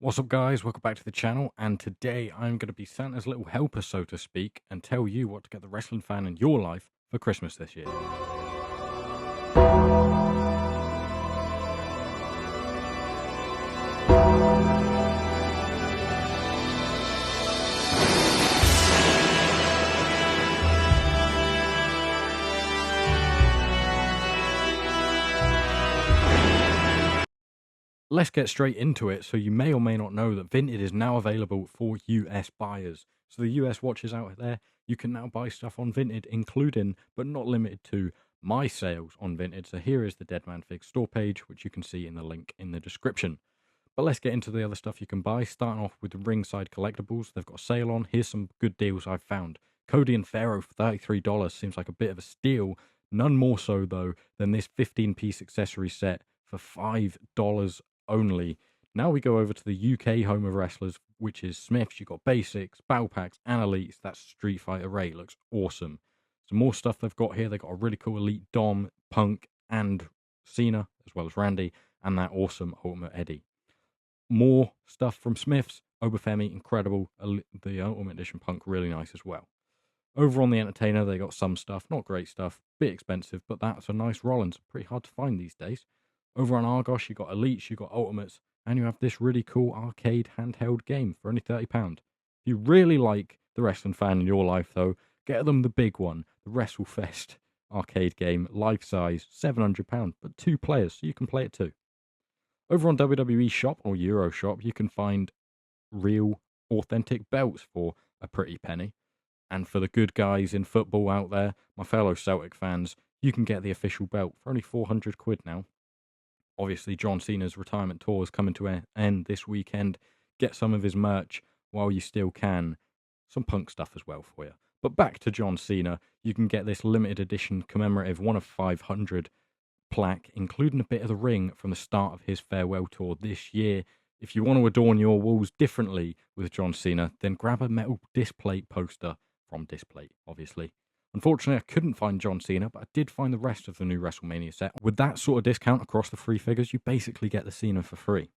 What's up, guys? Welcome back to the channel, and today I'm going to be Santa's little helper, so to speak, and tell you what to get the wrestling fan in your life for Christmas this year. Let's get straight into it. So you may or may not know that Vinted is now available for US buyers. So the US watchers out there, you can now buy stuff on Vinted, including but not limited to my sales on Vinted. So here is the Dead Man Fig store page, which you can see in the link in the description. But let's get into the other stuff you can buy, starting off with the Ringside Collectibles. They've got a sale on. Here's some good deals I've found. Cody and Pharaoh for $33 seems like a bit of a steal. None more so, though, than this 15-piece accessory set for $5 only. Now we go over to the UK home of wrestlers, which is Smiths. You've got basics, battle packs, and elites. That's Street Fighter Ray. Looks awesome. Some more stuff they've got here. They've got a really cool elite Dom, Punk, and Cena, as well as Randy, and that awesome Ultimate Eddie. More stuff from Smiths. Obafemi, incredible. The Ultimate Edition Punk, really nice as well. Over on the Entertainer, they got some stuff. Not great stuff. Bit expensive, but that's a nice Rollins. Pretty hard to find these days. Over on Argos, you got Elites, you got Ultimates, and you have this really cool arcade handheld game for only £30. If you really like the wrestling fan in your life, though, get them the big one, the WrestleFest arcade game, life size, £700, but 2 players, so you can play it too. Over on WWE Shop or Euro Shop, you can find real, authentic belts for a pretty penny. And for the good guys in football out there, my fellow Celtic fans, you can get the official belt for only £400 now. Obviously, John Cena's retirement tour is coming to an end this weekend. Get some of his merch while you still can. Some Punk stuff as well for you. But back to John Cena, you can get this limited edition commemorative 1 of 500 plaque, including a bit of the ring from the start of his farewell tour this year. If you want to adorn your walls differently with John Cena, then grab a metal Displate poster from Displate, obviously. Unfortunately, I couldn't find John Cena, but I did find the rest of the new WrestleMania set. With that sort of discount across the 3 figures, you basically get the Cena for free.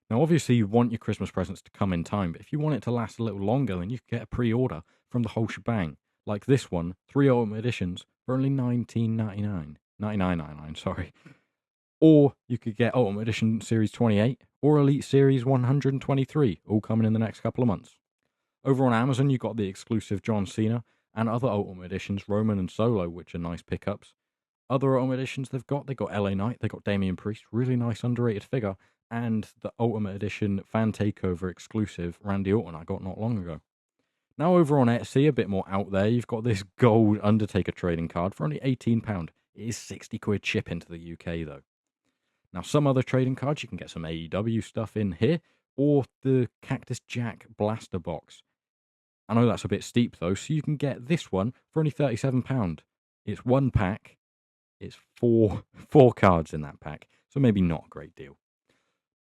Now, obviously, you want your Christmas presents to come in time, but if you want it to last a little longer, then you can get a pre-order from the whole shebang. Like this one, 3 Ultimate Editions for only $19.99. $99.99, sorry. Or you could get Ultimate Edition Series 28 or Elite Series 123, all coming in the next couple of months. Over on Amazon, you've got the exclusive John Cena and other Ultimate Editions, Roman and Solo, which are nice pickups. Other Ultimate Editions they've got LA Knight, they've got Damian Priest, really nice underrated figure, and the Ultimate Edition Fan Takeover exclusive Randy Orton I got not long ago. Now over on Etsy, a bit more out there, you've got this gold Undertaker trading card for only £18. It is £60 shipping to the UK though. Now some other trading cards, you can get some AEW stuff in here, or the Cactus Jack Blaster Box. I know that's a bit steep though, so you can get this one for only £37. It's 1 pack. It's four cards in that pack, so maybe not a great deal.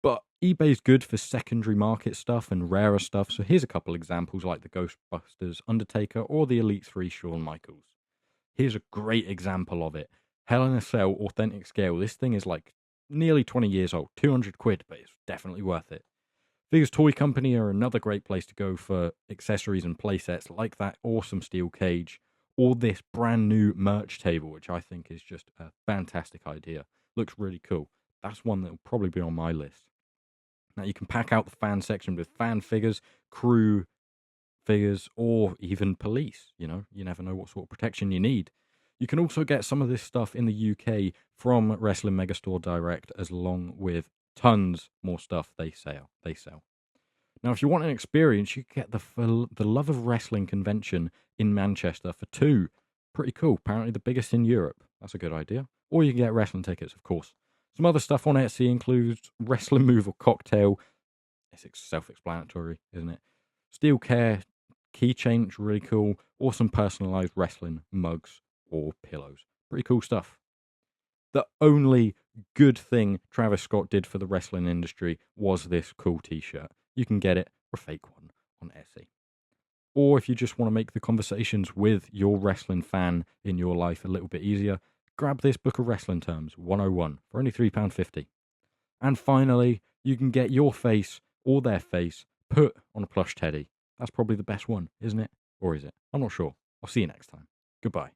But eBay's good for secondary market stuff and rarer stuff, so here's a couple examples like the Ghostbusters Undertaker or the Elite 3 Shawn Michaels. Here's a great example of it. Hell in a Cell Authentic Scale. This thing is like nearly 20 years old, £200, but it's definitely worth it. Figures Toy Company are another great place to go for accessories and playsets like that awesome steel cage or this brand new merch table, which I think is just a fantastic idea. Looks really cool. That's one that will probably be on my list. Now you can pack out the fan section with fan figures, crew figures, or even police. You know, you never know what sort of protection you need. You can also get some of this stuff in the UK from Wrestling Megastore Direct, as along with tons more stuff they sell. Now, if you want an experience, you can get the Love of Wrestling convention in Manchester for £2. Pretty cool. Apparently the biggest in Europe. That's a good idea. Or you can get wrestling tickets, of course. Some other stuff on Etsy includes Wrestling Move or Cocktail. It's self-explanatory, isn't it? Steel Care keychain, which is really cool. Or some personalized wrestling mugs or pillows. Pretty cool stuff. The only good thing Travis Scott did for the wrestling industry was this cool t-shirt. You can get it for a fake one on Etsy. Or if you just want to make the conversations with your wrestling fan in your life a little bit easier, grab this Book of Wrestling Terms 101 for only £3.50. And finally, you can get your face or their face put on a plush teddy. That's probably the best one, isn't it? Or is it? I'm not sure. I'll see you next time. Goodbye.